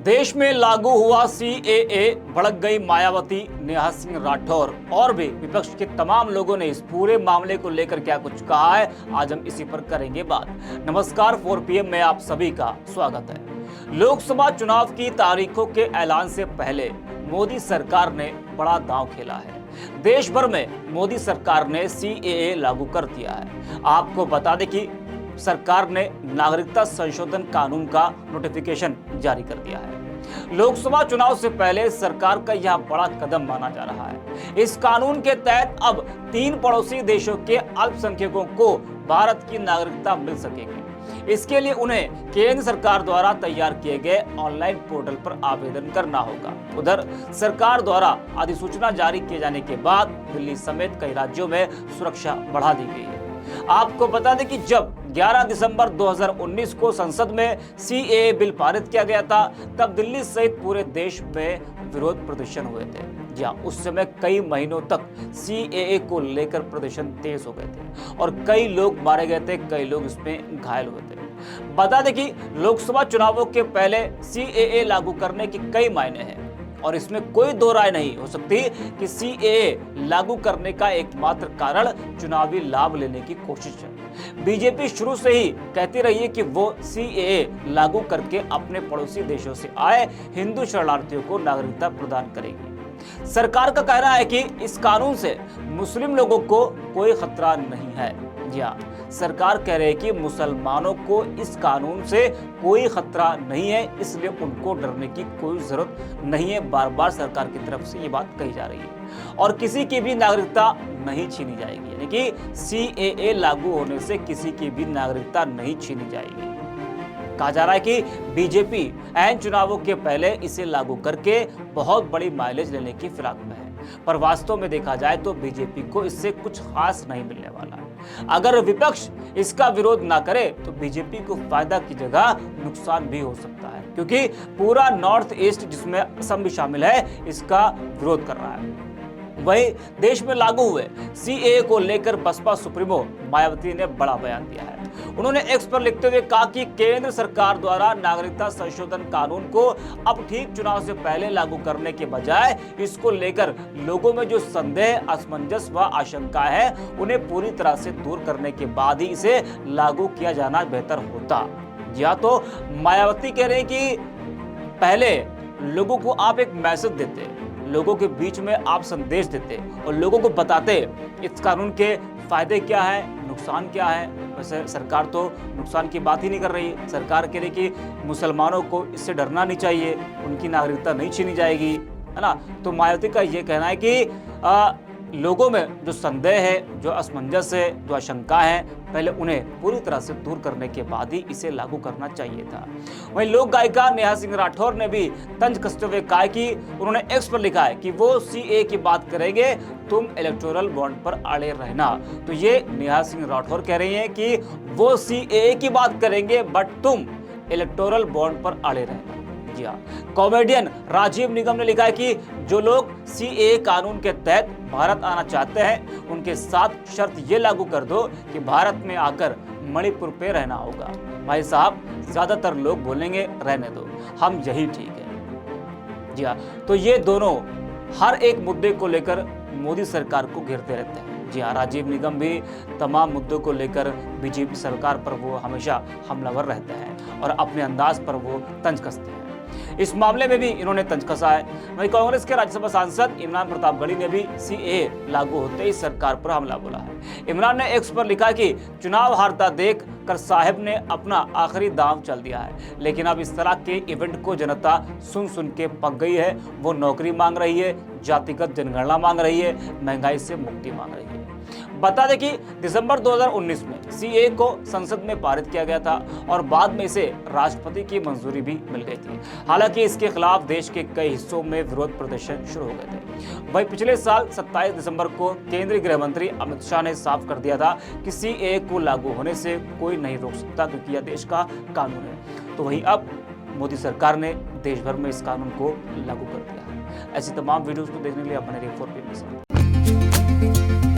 देश में लागू हुआ सीएए, भड़क गई मायावती, नेहा सिंह राठौर और भी विपक्ष के तमाम लोगों ने इस पूरे मामले को लेकर क्या कुछ कहा है, आज हम इसी पर करेंगे बात। नमस्कार, 4 PM में आप सभी का स्वागत है। लोकसभा चुनाव की तारीखों के ऐलान से पहले मोदी सरकार ने बड़ा दांव खेला है। देश भर में मोदी सरकार ने सीएए लागू कर दिया है। आपको बता दें कि सरकार ने नागरिकता संशोधन कानून का नोटिफिकेशन जारी कर दिया है। लोकसभा चुनाव से पहले सरकार का यह बड़ा कदम माना जा रहा है। इस कानून के तहत अब 3 पड़ोसी देशों के अल्पसंख्यकों को भारत की नागरिकता मिल सकेगी। इसके लिए उन्हें केंद्र सरकार द्वारा तैयार किए गए ऑनलाइन पोर्टल पर आवेदन करना होगा। उधर सरकार द्वारा अधिसूचना जारी किए जाने के बाद दिल्ली समेत कई राज्यों में सुरक्षा बढ़ा दी गई है। आपको बता दें कि जब 11 दिसंबर 2019 को संसद में सीएए बिल पारित किया गया था, तब दिल्ली सहित पूरे देश में विरोध प्रदर्शन हुए थे। जहां उस समय कई महीनों तक सीएए को लेकर प्रदर्शन तेज हो गए थे और कई लोग मारे गए थे, कई लोग इसमें घायल हुए थे। बता दें कि लोकसभा चुनावों के पहले सीएए लागू करने के कई मायने हैं और इसमें कोई दो राय नहीं हो सकती कि सीएए लागू करने का एकमात्र कारण चुनावी लाभ लेने की कोशिश है। बीजेपी शुरू से ही कहती रही है कि वो सीएए लागू करके अपने पड़ोसी देशों से आए हिंदू शरणार्थियों को नागरिकता प्रदान करेगी। सरकार का कहना है कि इस कानून से मुस्लिम लोगों को कोई खतरा नहीं है। जी हाँ, सरकार कह रही है कि मुसलमानों को इस कानून से कोई खतरा नहीं है, इसलिए उनको डरने की कोई जरूरत नहीं है। बार बार सरकार की तरफ से ये बात कही जा रही है और किसी की भी नागरिकता नहीं छीनी जाएगी, यानी कि सीएए लागू होने से किसी की भी नागरिकता नहीं छीनी जाएगी। कहा जा रहा है कि बीजेपी ऐन चुनावों के पहले इसे लागू करके बहुत बड़ी माइलेज लेने की फिराक में है, पर वास्तव में देखा जाए तो बीजेपी को इससे कुछ खास नहीं मिलने वाला है। अगर विपक्ष इसका विरोध ना करे तो बीजेपी को फायदा की जगह नुकसान भी हो सकता है, क्योंकि पूरा नॉर्थ ईस्ट, जिसमें असम भी शामिल है, इसका विरोध कर रहा है। वहीं देश में लागू हुए सीएए को लेकर बसपा सुप्रीमो मायावती ने बड़ा बयान दिया है। उन्होंने एक्स पर लिखते हुए कहा कि केंद्र सरकार द्वारा नागरिकता संशोधन कानून को अब ठीक चुनाव से पहले लागू करने के बजाय इसको लेकर लोगों में जो संदेह, असमंजस व आशंका है, उन्हें पूरी तरह से दूर करने के बाद ही इसे लागू किया जाना बेहतर होता। या तो मायावती कह रहे हैं कि पहले लोगों को आप एक मैसेज देते, लोगों के बीच में आप संदेश देते और लोगों को बताते इस कानून के फायदे क्या है, नुकसान क्या है। वैसे सरकार तो नुकसान की बात ही नहीं कर रही। सरकार कह रही कि मुसलमानों को इससे डरना नहीं चाहिए, उनकी नागरिकता नहीं छीनी जाएगी, है ना। तो मायावती का ये कहना है कि लोगों में जो संदेह है, जो असमंजस है, जो आशंका है, पहले उन्हें पूरी तरह से दूर करने के बाद ही इसे लागू करना चाहिए था। वहीं लोक गायिका नेहा सिंह राठौर ने भी तंज कसते हुए कहा कि उन्होंने एक्स पर लिखा है कि वो सीए की बात करेंगे, तुम इलेक्टोरल बॉन्ड पर अड़े रहना। तो ये नेहा सिंह राठौर कह रही हैं कि वो सीए की बात करेंगे बट तुम इलेक्टोरल बॉन्ड पर अड़े रहना। जी हाँ, कॉमेडियन राजीव निगम ने लिखा है कि जो लोग सीएए कानून के तहत भारत आना चाहते हैं, उनके साथ शर्त ये लागू कर दो कि भारत में आकर मणिपुर पे रहना होगा। भाई साहब, ज्यादातर लोग बोलेंगे रहने दो, हम यही ठीक है। जी हाँ, तो ये दोनों हर एक मुद्दे को लेकर मोदी सरकार को घेरते रहते हैं। जी हाँ, राजीव निगम भी तमाम मुद्दों को लेकर बीजेपी सरकार पर वो हमेशा हमलावर रहते हैं और अपने अंदाज पर वो तंज कसते हैं। इस मामले में भी इन्होंने तंज कसा है। वहीं कांग्रेस के राज्यसभा सांसद इमरान प्रतापगढ़ी ने भी सीएए लागू होते ही सरकार पर हमला बोला है। इमरान ने एक्स पर लिखा कि चुनाव हारता देख कर साहब ने अपना आखिरी दांव चल दिया है, लेकिन अब इस तरह के इवेंट को जनता सुन सुन के पक गई है। वो नौकरी मांग रही है, जातिगत जनगणना मांग रही है, महंगाई से मुक्ति मांग रही है। बता दें कि दिसंबर 2019 में सीएए को संसद में पारित किया गया था और बाद में इसे राष्ट्रपति की मंजूरी भी मिल गई थी। हालांकि इसके खिलाफ देश के कई हिस्सों में विरोध प्रदर्शन शुरू हो गए थे। वहीं पिछले साल 27 दिसंबर को केंद्रीय गृह मंत्री अमित शाह ने साफ कर दिया था कि सीएए को लागू होने से कोई नहीं रोक सकता, क्योंकि यह देश का कानून है। तो वहीं अब मोदी सरकार ने देश भर में इस कानून को लागू कर दिया है। ऐसी तमाम वीडियोस को देखने के लिए अपने 4 PM के साथ